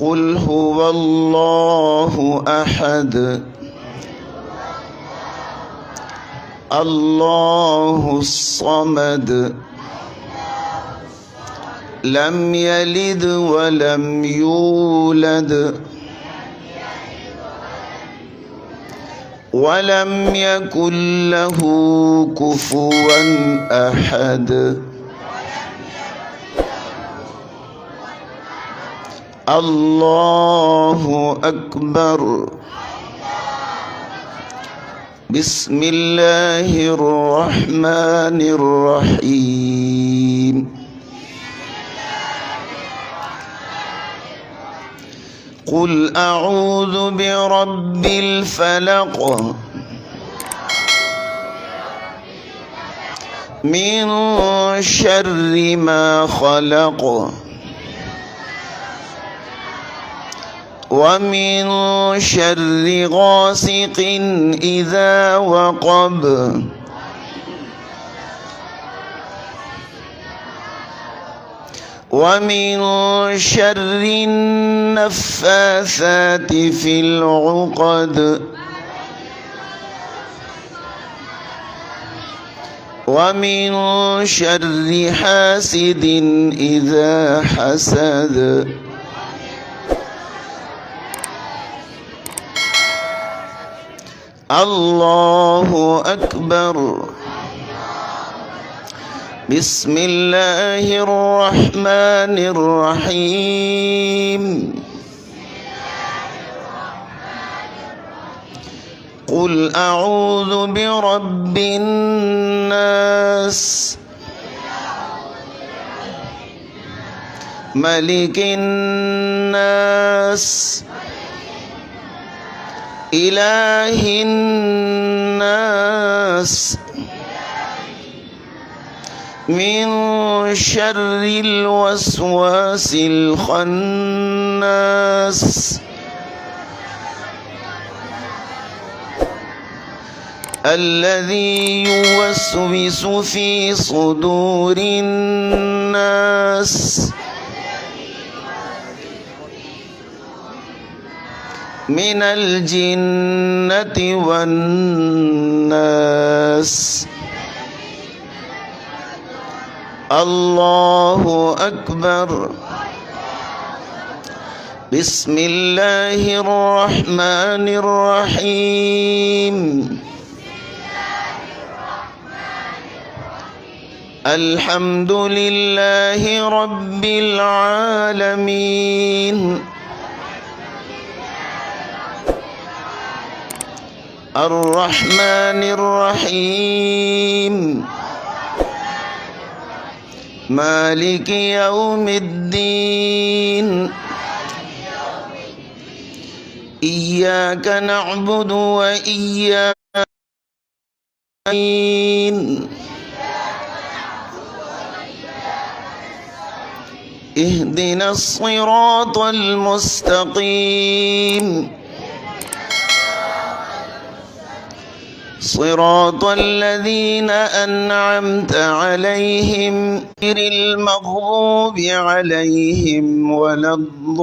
قل هو الله أحد الله الصمد لم يلد ولم يولد ولم يكن له كفوا أحد الله أكبر. بسم الله الرحمن الرحيم. قل أعوذ برب الفلق من شر ما خلق ومن شر غاسق إذا وقب ومن شر النفاثات في العقد ومن شر حاسد إذا حسد. الله أكبر. بسم الله الرحمن الرحيم. قل أعوذ برب الناس ملك الناس إله الناس من شر الوسواس الخناس الذي يوسوس في صدور الناس من الجنة والناس. الله أكبر. بسم الله الرحمن الرحيم. الحمد لله رب العالمين الرحمن الرحيم مالك يوم الدين إياك نعبد وإياك نستعين اهدنا الصراط المستقيم صراط الذين أنعمت عليهم غير المغضوب عليهم ولا الضالين.